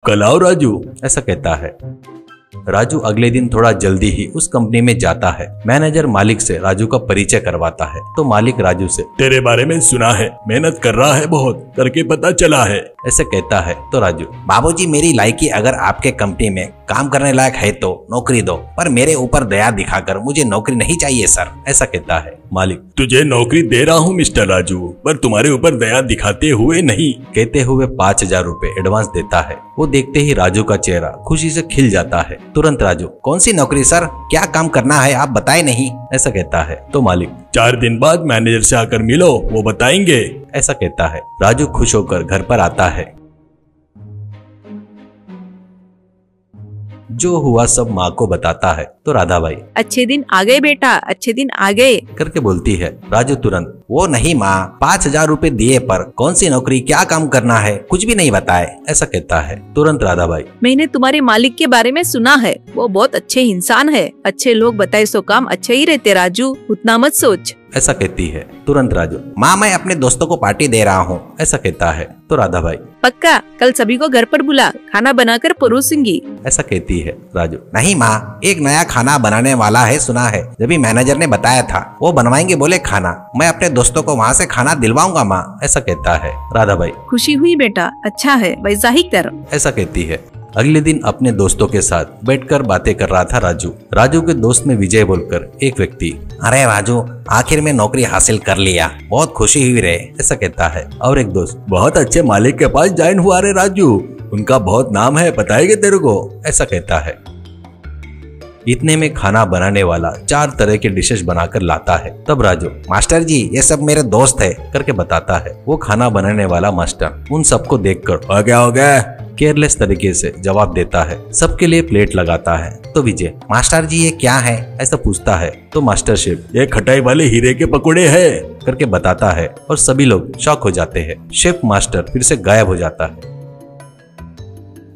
कल आओ राजू, ऐसा कहता है। राजू अगले दिन थोड़ा जल्दी ही उस कंपनी में जाता है। मैनेजर मालिक से राजू का परिचय करवाता है तो मालिक राजू से तेरे बारे में सुना है, मेहनत कर रहा है, बहुत करके पता चला है, ऐसे कहता है। तो राजू, बाबूजी मेरी लायकी अगर आपके कंपनी में काम करने लायक है तो नौकरी दो, पर मेरे ऊपर दया दिखाकर मुझे नौकरी नहीं चाहिए सर, ऐसा कहता है। मालिक, तुझे नौकरी दे रहा हूँ मिस्टर राजू, पर तुम्हारे ऊपर दया दिखाते हुए नहीं, कहते हुए 5,000 रुपए एडवांस देता है। वो देखते ही राजू का चेहरा खुशी से खिल जाता है। तुरंत राजू, कौन सी नौकरी सर, क्या काम करना है आप बताए नहीं, ऐसा कहता है। तो मालिक, 4 दिन बाद मैनेजर से आकर मिलो, वो बताएंगे, ऐसा कहता है। राजू खुश होकर घर पर आता है। जो हुआ सब माँ को बताता है तो राधा बाई, अच्छे दिन आ गए बेटा, अच्छे दिन आ गए करके बोलती है। राजू तुरंत, वो नहीं माँ, 5,000 रुपए दिए पर कौन सी नौकरी, क्या काम करना है, कुछ भी नहीं बताए, ऐसा कहता है। तुरंत राधा बाई, मैंने तुम्हारे मालिक के बारे में सुना है, वो बहुत अच्छे इंसान है, अच्छे लोग बताए सो काम अच्छे ही रहते राजू, उतना मत सोच, ऐसा कहती है। तुरंत राजू, माँ मैं अपने दोस्तों को पार्टी दे रहा हूँ, ऐसा कहता है। तो राधा बाई, पक्का कल सभी को घर पर बुला, खाना बनाकर परोसूंगी, ऐसा कहती है। राजू, नहीं माँ, एक नया खाना बनाने वाला है सुना है, जब भी मैनेजर ने बताया था, वो बनवाएंगे बोले खाना, मैं अपने दोस्तों को वहाँ से खाना दिलवाऊंगा माँ, ऐसा कहता है। राधा बाई, खुशी हुई बेटा, अच्छा है, वैसा ही कर, ऐसा कहती है। अगले दिन अपने दोस्तों के साथ बैठकर बातें कर रहा था राजू। राजू के दोस्त में विजय बोलकर एक व्यक्ति, अरे राजू आखिर में नौकरी हासिल कर लिया, बहुत खुशी हुई रे, ऐसा कहता है। और एक दोस्त, बहुत अच्छे मालिक के पास ज्वाइन हुआ रे राजू, उनका बहुत नाम है, बताएंगे तेरे को, ऐसा कहता है। इतने में खाना बनाने वाला 4 तरह के डिशेस बनाकर लाता है। तब राजू, मास्टर जी ये सब मेरे दोस्त है, करके बताता है। वो खाना बनाने वाला मास्टर उन सबको देखकर, हो गया, केयरलेस तरीके से जवाब देता है। सबके लिए प्लेट लगाता है। तो विजय, मास्टर जी ये क्या है, ऐसा पूछता है। तो मास्टर शेफ, ये खटाई वाले हीरे के पकौड़े है, करके बताता है और सभी लोग शॉक हो जाते हैं। शेफ मास्टर फिर से गायब हो जाता है।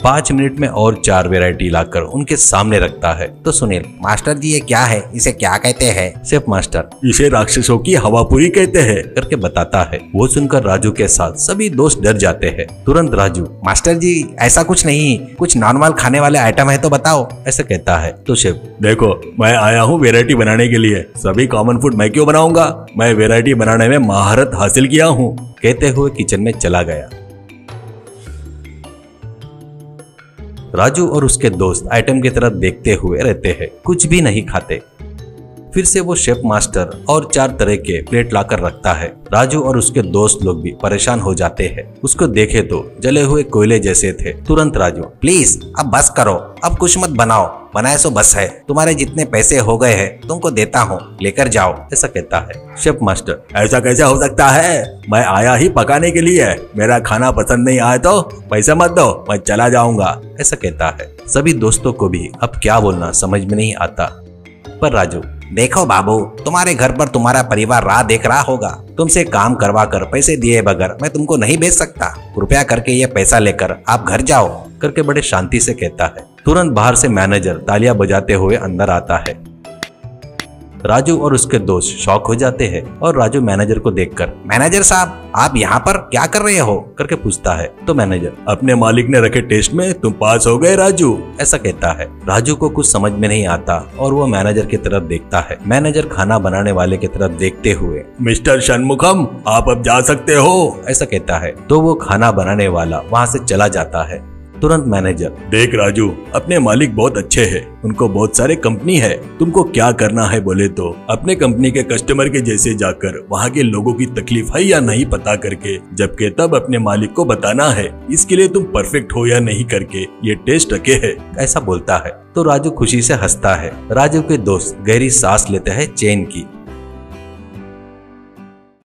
5 मिनट में और 4 वैरायटी लाकर उनके सामने रखता है। तो सुनील, मास्टर जी ये क्या है, इसे क्या कहते हैं? शेफ मास्टर, इसे राक्षसों की हवापुरी कहते हैं, करके बताता है। वो सुनकर राजू के साथ सभी दोस्त डर जाते हैं। तुरंत राजू, मास्टर जी ऐसा कुछ नहीं, कुछ नॉर्मल खाने वाले आइटम है तो बताओ, ऐसा कहता है। तो शेफ, देखो मैं आया हूँ वैरायटी बनाने के लिए, सभी कॉमन फूड मैं क्यों बनाऊंगा, मैं वैरायटी बनाने में महारत हासिल किया हूँ, कहते हुए किचन में चला गया। राजू और उसके दोस्त आइटम की तरफ देखते हुए रहते हैं, कुछ भी नहीं खाते। फिर से वो शेफ मास्टर और 4 तरह के प्लेट लाकर रखता है। राजू और उसके दोस्त लोग भी परेशान हो जाते हैं। उसको देखे तो जले हुए कोयले जैसे थे। तुरंत राजू, प्लीज अब बस करो, अब कुछ मत बनाओ, बनाए सो बस है, तुम्हारे जितने पैसे हो गए हैं तुमको देता हूँ, लेकर जाओ, ऐसा कहता है। शेफ मास्टर, ऐसा कैसे हो सकता है, मैं आया ही पकाने के लिए, मेरा खाना पसंद नहीं आया तो पैसे मत दो, मैं चला जाऊंगा, ऐसा कहता है। सभी दोस्तों को भी अब क्या बोलना समझ में नहीं आता। पर राजू, देखो बाबू, तुम्हारे घर पर तुम्हारा परिवार राह देख रहा होगा, तुमसे काम करवा कर पैसे दिए बगैर मैं तुमको नहीं भेज सकता, कृपया करके ये पैसा लेकर आप घर जाओ, करके बड़े शांति से कहता है। तुरंत बाहर से मैनेजर तालियां बजाते हुए अंदर आता है। राजू और उसके दोस्त शॉक हो जाते हैं और राजू मैनेजर को देखकर, मैनेजर साहब आप यहाँ पर क्या कर रहे हो, करके पूछता है। तो मैनेजर, अपने मालिक ने रखे टेस्ट में तुम पास हो गए राजू, ऐसा कहता है। राजू को कुछ समझ में नहीं आता और वो मैनेजर की तरफ देखता है। मैनेजर खाना बनाने वाले की तरफ देखते हुए, मिस्टर षणमुखम आप अब जा सकते हो, ऐसा कहता है। तो वो खाना बनाने वाला वहाँ से चला जाता है। तुरंत मैनेजर, देख राजू, अपने मालिक बहुत अच्छे हैं, उनको बहुत सारे कंपनी है, तुमको क्या करना है बोले तो अपने कंपनी के कस्टमर के जैसे जाकर वहाँ के लोगों की तकलीफ है या नहीं पता करके जबकि तब अपने मालिक को बताना है, इसके लिए तुम परफेक्ट हो या नहीं करके ये टेस्ट रखे है, ऐसा बोलता है। तो राजू खुशी से हंसता है। राजू के दोस्त गहरी सांस लेते हैं चैन की।